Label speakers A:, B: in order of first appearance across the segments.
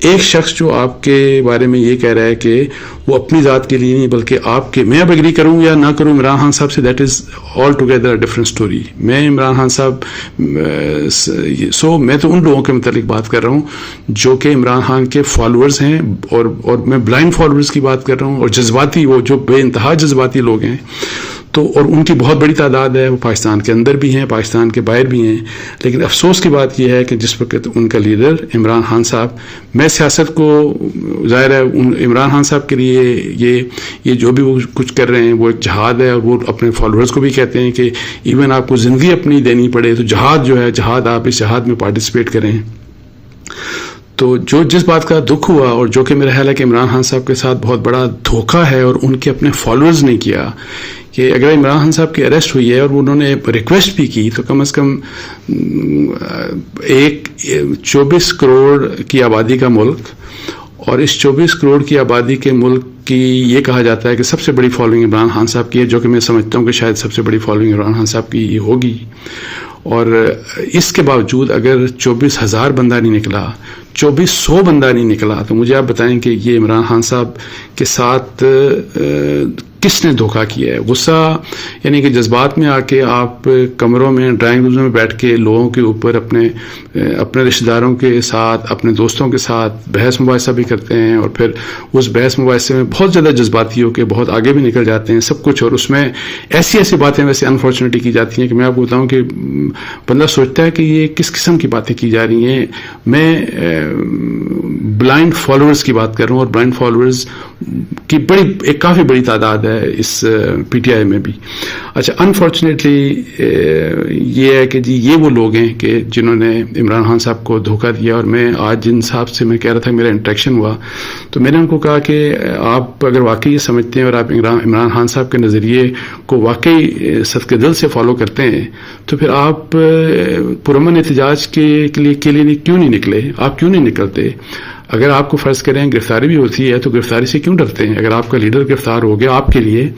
A: ایک شخص جو آپ کے بارے میں یہ کہہ رہا ہے کہ وہ اپنی ذات کے لیے نہیں بلکہ آپ کے, میں اب ایگری کروں یا نہ کروں عمران خان صاحب سے, that is all together different story. میں عمران خان صاحب میں تو ان لوگوں کے متعلق بات کر رہا ہوں جو کہ عمران خان کے فالوورز ہیں, اور میں بلائنڈ فالوورز کی بات کر رہا ہوں, اور جذباتی, وہ جو بے انتہا جذباتی لوگ ہیں, تو اور ان کی بہت بڑی تعداد ہے, وہ پاکستان کے اندر بھی ہیں, پاکستان کے باہر بھی ہیں. لیکن افسوس کی بات یہ ہے کہ جس وقت ان کا لیڈر عمران خان صاحب, میں سیاست کو ظاہر ہے عمران خان صاحب کے لیے یہ جو بھی وہ کچھ کر رہے ہیں وہ ایک جہاد ہے, اور وہ اپنے فالوورز کو بھی کہتے ہیں کہ ایون آپ کو زندگی اپنی دینی پڑے تو جہاد جو ہے, جہاد آپ اس جہاد میں پارٹیسپیٹ کریں. تو جس بات کا دکھ ہوا, اور جو کہ میرا خیال ہے کہ عمران خان صاحب کے ساتھ بہت بڑا دھوکہ ہے اور ان کے اپنے فالوورز نے کیا, کہ اگر عمران خان صاحب کی اریسٹ ہوئی ہے اور انہوں نے ریکویسٹ بھی کی تو کم از کم ایک 24 کروڑ کی آبادی کا ملک, اور اس 24 کروڑ کی آبادی کے ملک کی یہ کہا جاتا ہے کہ سب سے بڑی فالوئنگ عمران خان صاحب کی ہے, جو کہ میں سمجھتا ہوں کہ شاید سب سے بڑی فالوئنگ عمران خان صاحب کی یہ ہوگی. اور اس کے باوجود اگر 24,000 بندہ نہیں نکلا, 2400 بندہ نہیں نکلا, تو مجھے آپ بتائیں کہ یہ عمران خان صاحب کے ساتھ کس نے دھوکہ کیا ہے. غصہ یعنی کہ جذبات میں آ کے آپ کمروں میں, ڈرائنگ رومز میں بیٹھ کے لوگوں کے اوپر اپنے رشتہ داروں کے ساتھ, اپنے دوستوں کے ساتھ بحث مباحثہ بھی کرتے ہیں, اور پھر اس بحث مباحثے میں بہت زیادہ جذباتی ہو کے بہت آگے بھی نکل جاتے ہیں سب کچھ, اور اس میں ایسی باتیں ویسے انفارچونیٹلی کی جاتی ہیں کہ میں آپ کو بتاؤں کہ بندہ سوچتا ہے کہ یہ کس قسم کی باتیں کی جا رہی ہیں. میں بلائنڈ فالوورز کی بات کر رہا ہوں, اور بلائنڈ فالوورز کی ایک کافی بڑی تعداد ہے اس پی ٹی آئی میں بھی. اچھا, انفارچونیٹلی یہ ہے کہ جی یہ وہ لوگ ہیں کہ جنہوں نے عمران خان صاحب کو دھوکہ دیا. اور میں آج جن صاحب سے میں کہہ رہا تھا میرا انٹریکشن ہوا, تو میں نے ان کو کہا کہ آپ اگر واقعی یہ سمجھتے ہیں اور آپ عمران خان صاحب کے نظریے کو واقعی صدقے دل سے فالو کرتے ہیں, تو پھر آپ پرامن احتجاج کے لیے کیوں نہیں نکلے, آپ کیوں نہیں نکلتے. اگر آپ کو فرض کریں گرفتاری بھی ہوتی ہے تو گرفتاری سے کیوں ڈرتے ہیں. اگر آپ کا لیڈر گرفتار ہو گیا آپ کے لیے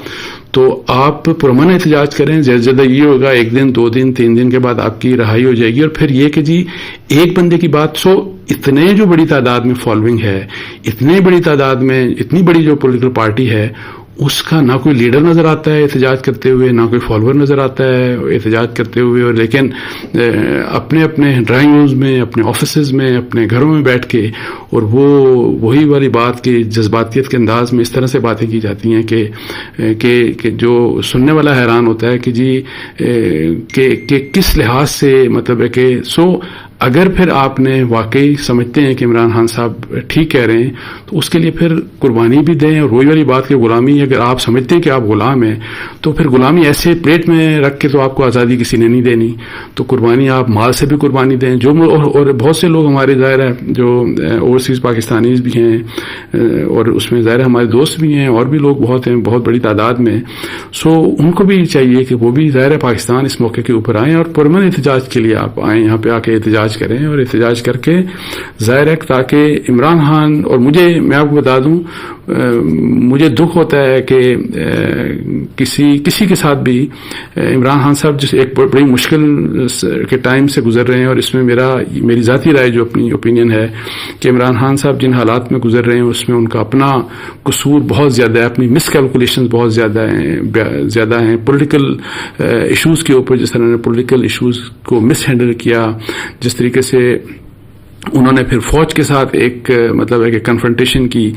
A: تو آپ پرامن احتجاج کریں. زیادہ یہ ہوگا 1 دن 2 دن 3 دن کے بعد آپ کی رہائی ہو جائے گی. اور پھر یہ کہ جی ایک بندے کی بات, اتنے جو بڑی تعداد میں فالوئنگ ہے, اتنی بڑی تعداد میں اتنی بڑی جو پولیٹیکل پارٹی ہے, اس کا نہ کوئی لیڈر نظر آتا ہے احتجاج کرتے ہوئے, نہ کوئی فالوور نظر آتا ہے احتجاج کرتے ہوئے. اور لیکن اپنے ڈرائنگ رومز میں, اپنے آفیسز میں, اپنے گھروں میں بیٹھ کے, اور وہی والی بات کہ جذباتیت کے انداز میں اس طرح سے باتیں کی جاتی ہیں کہ جو سننے والا حیران ہوتا ہے کہ جی کہ کس لحاظ سے, مطلب ہے کہ اگر پھر آپ نے واقعی سمجھتے ہیں کہ عمران خان صاحب ٹھیک کہہ رہے ہیں تو اس کے لیے پھر قربانی بھی دیں. اور وہی والی بات کہ غلامی, اگر آپ سمجھتے ہیں کہ آپ غلام ہیں تو پھر غلامی ایسے پلیٹ میں رکھ کے تو آپ کو آزادی کسی نے نہیں دینی, تو قربانی آپ مال سے بھی قربانی دیں. اور بہت سے لوگ ہمارے ظاہر ہے جو اوورسیز پاکستانیز بھی ہیں, اور اس میں ظاہر ہمارے دوست بھی ہیں, اور بھی لوگ بہت ہیں, بہت بڑی تعداد میں. ان کو بھی چاہیے کہ وہ بھی ظاہر پاکستان اس موقع کے اوپر آئیں, اور پرامن احتجاج کے لیے آپ آئیں, یہاں پہ آ کے احتجاج کریں, اور احتجاج کر کے ظاہر ہے تاکہ عمران خان, اور میں آپ کو بتا دوں مجھے دکھ ہوتا ہے کہ کسی کے ساتھ بھی عمران خان صاحب جس ایک بڑی مشکل کے ٹائم سے گزر رہے ہیں, اور اس میں میری ذاتی رائے جو اپنی اوپینین ہے کہ عمران خان صاحب جن حالات میں گزر رہے ہیں اس میں ان کا اپنا قصور بہت زیادہ ہے, اپنی مس کیلکولیشنز بہت زیادہ ہیں پولیٹیکل ایشوز کے اوپر. جس طرح نے پولیٹیکل ایشوز کو مس ہینڈل کیا, جس طریقے سے انہوں نے پھر فوج کے ساتھ ایک مطلب ہے کہ کنفرنٹیشن کی.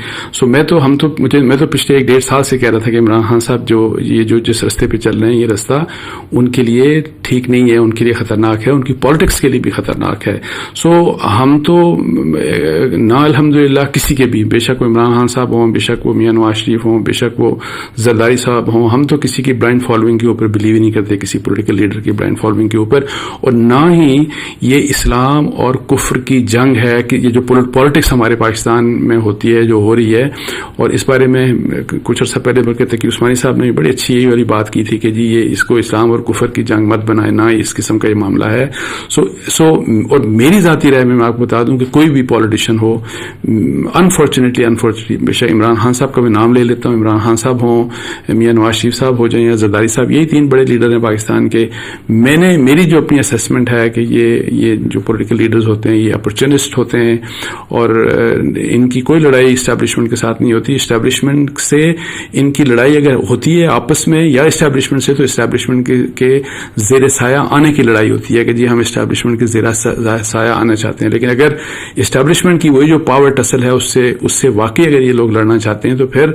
A: میں تو پچھلے 1-1.5 سال سے کہہ رہا تھا کہ عمران خان صاحب جو جس رستے پہ چل رہے ہیں یہ رستہ ان کے لیے ٹھیک نہیں ہے, ان کے لیے خطرناک ہے, ان کی پالیٹکس کے لیے بھی خطرناک ہے. ہم تو نہ الحمدللہ کسی کے بھی, بے شک وہ عمران خان صاحب ہوں, بے شک وہ میاں نواز شریف ہوں, بے شک وہ زرداری صاحب ہوں, ہم تو کسی کی بلائنڈ فالوئنگ کے اوپر بلیو ہی نہیں کرتے, کسی پولیٹیکل لیڈر کی بلائنڈ فالوئنگ کے اوپر. اور نہ ہی یہ اسلام اور کفر کی جنگ ہے کہ یہ جو پالیٹکس ہمارے پاکستان میں ہوتی ہے, جو ہو رہی ہے. اور اس بارے میں کچھ عرصہ پہلے بلکہ تقی عثمانی صاحب نے بڑی اچھی یہی والی بات کی تھی کہ جی یہ اس کو اسلام اور کفر کی جنگ مت بنائے, نہ اس قسم کا یہ معاملہ ہے. اور میری ذاتی رائے میں آپ کو بتا دوں کہ کوئی بھی پالیٹیشین ہو, انفارچونیٹلی بے شک عمران خان صاحب کا میں نام لے لیتا ہوں, عمران خان صاحب ہوں, میاں نواز شریف صاحب ہو جائیں یا زرداری صاحب, یہی 3 بڑے لیڈر ہیں پاکستان کے. میری جو اپنی اسیسمنٹ ہے کہ یہ جو پولیٹیکل لیڈرز ہوتے ہیں یہ اپرچونٹی اپورچونسٹ ہوتے ہیں اور ان کی کوئی لڑائی اسٹیبلشمنٹ کے ساتھ نہیں ہوتی. اسٹیبلشمنٹ سے ان کی لڑائی اگر ہوتی ہے آپس میں یا اسٹیبلشمنٹ سے تو اسٹیبلشمنٹ کے زیر سایہ آنے کی لڑائی ہوتی ہے کہ جی ہم اسٹیبلشمنٹ کے زیر سایہ آنا چاہتے ہیں. لیکن اگر اسٹیبلشمنٹ کی وہی جو پاور ٹسل ہے اس سے واقعی اگر یہ لوگ لڑنا چاہتے ہیں تو پھر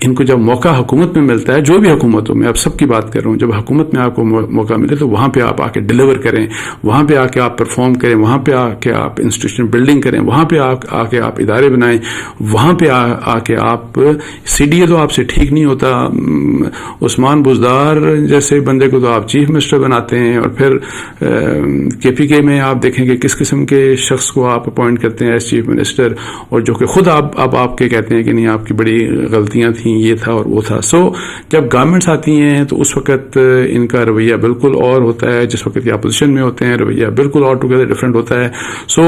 A: ان کو جب موقع حکومت میں ملتا ہے, جو بھی حکومت ہو, میں اب سب کی بات کر رہا ہوں, جب حکومت میں آپ کو موقع ملے تو وہاں پہ آپ آ کے ڈیلیور کریں, وہاں پہ آ کے آپ پرفارم کریں, وہاں پہ آ کے آپ انسٹیٹیوشن بلڈنگ کریں, وہاں پہ آ کے آپ ادارے بنائیں, وہاں پہ آ کے آپ سی ڈی اے تو آپ سے ٹھیک نہیں ہوتا, عثمان بزدار جیسے بندے کو تو آپ چیف منسٹر بناتے ہیں, اور پھر کے پی کے میں آپ دیکھیں کہ کس قسم کے شخص کو آپ اپوائنٹ کرتے ہیں ایز چیف منسٹر, اور جو کہ خود آپ کے کہتے ہیں کہ نہیں آپ کی بڑی غلطیاں تھیں, یہ تھا اور وہ تھا. سو جب گورنمنٹس آتی ہیں تو اس وقت ان کا رویہ بالکل اور ہوتا ہے, جس وقت یہ اپوزیشن میں ہوتے ہیں رویہ بالکل اور ٹوگیدر ڈفرینٹ ہوتا ہے. سو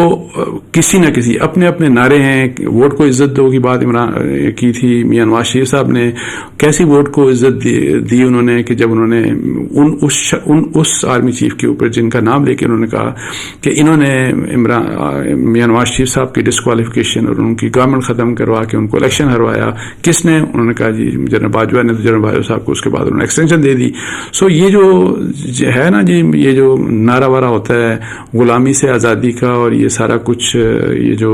A: کسی نہ کسی اپنے اپنے نعرے ہیں. ووٹ کو عزت دو کی بات عمران کی تھی میاں نواز شریف صاحب نے, کیسی ووٹ کو عزت دی انہوں نے کہ جب انہوں نے اس آرمی چیف کے اوپر جن کا نام لے کے انہوں نے کہا کہ انہوں نے میاں نواز شریف صاحب کی ڈسکوالیفیکیشن اور ان کی گورنمنٹ ختم کروا کے ان کو الیکشن ہروایا. کس نے؟ انہوں نے کہا جی جنرل باجوہ نے, تو جنرل باجوہ صاحب کو اس کے بعد انہوں نے ایکسٹینشن دے دی. سو یہ جو ہے نا جی, یہ جو نعرہ وارہ ہوتا ہے غلامی سے آزادی کا, اور یہ سارا کچھ یہ جو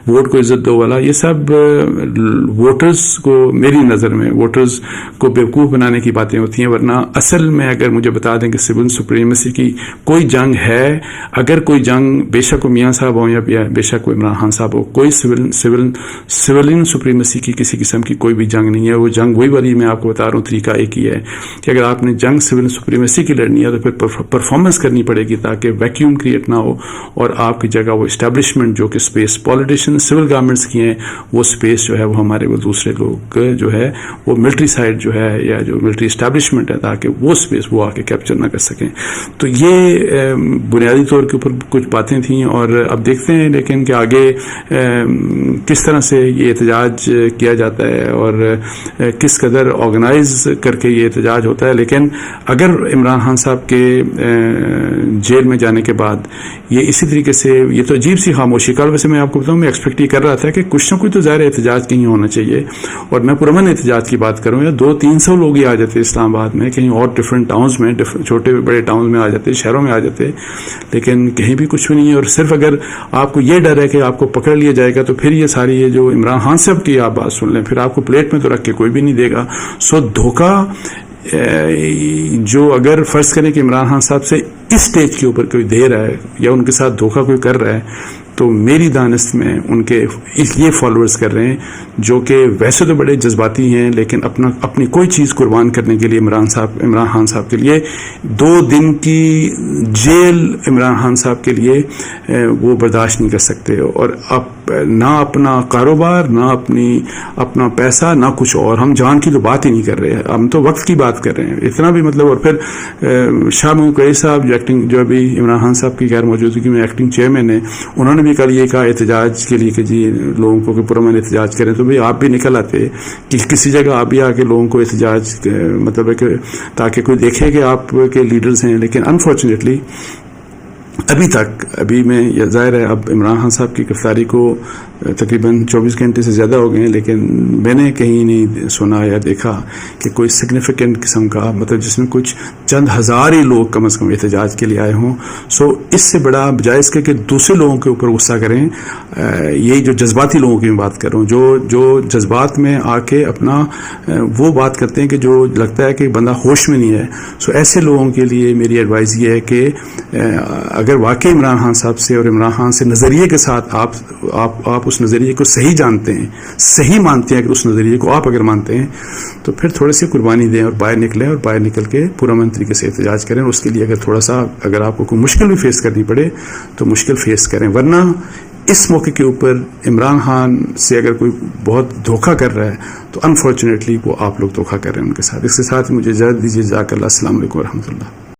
A: ووٹ کو عزت دو والا, یہ سب ووٹرز کو, میری نظر میں ووٹرز کو بیوقوف بنانے کی باتیں ہوتی ہیں. ورنہ اصل میں اگر مجھے بتا دیں کہ سول سپریمیسی کی کوئی جنگ ہے, اگر کوئی جنگ, بے شک وہ میاں صاحب ہوں یا بے شک وہ عمران خان صاحب ہو, کوئی سولین سپریمیسی کی کسی قسم کی کوئی بھی جنگ نہیں ہے. وہ جنگ وہی والی میں آپ کو بتا رہا ہوں طریقہ ایک ہی ہے کہ اگر آپ نے جنگ سول سپریمیسی کی لڑنی ہے تو پھر پرفارمنس کرنی پڑے گی تاکہ ویکیوم کریٹ نہ ہو, اور آپ کی جگہ وہ اسٹیبلشمنٹ جو کہ اسپیس پولیٹیشین سول گورنمنٹس کی ہیں, وہ اسپیس جو ہے وہ ہمارے وہ دوسرے لوگ جو ہے وہ ملٹری سائڈ جو ہے یا جو ملٹری اسٹیبلشمنٹ ہے, تاکہ وہ اسپیس وہ آ کے کیپچر نہ کر سکیں. تو یہ بنیادی طور کے اوپر کچھ باتیں تھیں, اور اب دیکھتے ہیں لیکن کہ آگے کس طرح سے یہ احتجاج کیا جاتا ہے اور کس قدر آرگنائز کر کے یہ احتجاج ہوتا ہے. لیکن اگر عمران خان صاحب کے جیل میں جانے کے بعد یہ اسی طریقے سے, یہ تو عجیب سی خاموشی, کل ویسے میں آپ کو بتاؤں میں ایکسپیکٹ ہی کر رہا تھا کہ کچھ نہ کچھ تو ظاہر احتجاج کہیں ہونا چاہیے, اور میں پرامن احتجاج کی بات کروں یا 200-300 لوگ ہی آ جاتے اسلام آباد میں, کہیں اور ڈفرینٹ ٹاؤنز میں, چھوٹے بڑے ٹاؤنز میں آ جاتے, شہروں میں آ جاتے, لیکن کہیں بھی کچھ بھی نہیں ہے. اور صرف اگر آپ کو یہ ڈر ہے کہ آپ کو پکڑ لیا جائے گا تو پھر یہ ساری یہ جو عمران خان صاحب کی آپ بات سن لیں, پھر آپ کو پلیٹ میں تو رکھ کے کوئی بھی نہیں دے گا. سو دھوکہ جو اگر فرض کریں کہ عمران خان صاحب سے اس سٹیج کے اوپر کوئی دے رہا ہے یا ان کے ساتھ دھوکہ کوئی کر رہا ہے, تو میری دانست میں ان کے یہ فالوورز کر رہے ہیں جو کہ ویسے تو بڑے جذباتی ہیں, لیکن اپنی کوئی چیز قربان کرنے کے لیے عمران خان صاحب کے لیے 2 دن کی جیل عمران خان صاحب کے لیے وہ برداشت نہیں کر سکتے, اور نہ اپنا کاروبار, نہ اپنا پیسہ, نہ کچھ اور. ہم جان کی تو بات ہی نہیں کر رہے, ہم تو وقت کی بات کر رہے ہیں اتنا بھی مطلب. اور پھر شاہ محمود قریشی صاحب جو ابھی عمران خان صاحب کی غیر موجودگی میں ایکٹنگ چیئرمین ہیں, انہوں نے بھی کل یہ کہا احتجاج کے لیے کہ جی لوگوں کو کہ پرامن احتجاج کریں. تو بھئی آپ بھی نکل آتے کہ کسی جگہ آپ بھی آ کے لوگوں کو احتجاج مطلب ہے کہ تاکہ کوئی دیکھے کہ آپ کے لیڈرز ہیں. لیکن انفارچونیٹلی ابھی میں ظاہر ہے اب عمران خان صاحب کی گرفتاری کو تقریباً 24 گھنٹے سے زیادہ ہو گئے ہیں, لیکن میں نے کہیں نہیں سنا یا دیکھا کہ کوئی سگنیفیکنٹ قسم کا مطلب جس میں کچھ چند ہزار ہی لوگ کم از کم احتجاج کے لیے آئے ہوں. سو اس سے بڑا بجائے اس کے کہ دوسرے لوگوں کے اوپر غصہ کریں, یہی جو جذباتی لوگوں کی میں بات کر رہا ہوں, جو جذبات میں آ کے اپنا وہ بات کرتے ہیں کہ جو لگتا ہے کہ بندہ ہوش میں نہیں ہے. سو ایسے لوگوں کے لیے میری ایڈوائز یہ ہے کہ اگر واقعی عمران خان صاحب سے اور عمران خان سے نظریے کے ساتھ آپ اس نظریے کو صحیح جانتے ہیں, صحیح مانتے ہیں, اگر اس نظریے کو آپ اگر مانتے ہیں تو پھر تھوڑی سی قربانی دیں اور باہر نکلیں, اور باہر نکل کے پرامن طریقے سے احتجاج کریں. اور اس کے لیے اگر تھوڑا سا اگر آپ کو کوئی مشکل بھی فیس کرنی پڑے تو مشکل فیس کریں. ورنہ اس موقع کے اوپر عمران خان سے اگر کوئی بہت دھوکہ کر رہا ہے تو انفارچونیٹلی وہ آپ لوگ دھوکہ کر رہے ہیں ان کے ساتھ. اس کے ساتھ مجھے اجازت دیجیے. جزاک اللہ. السلام علیکم ورحمۃ اللہ.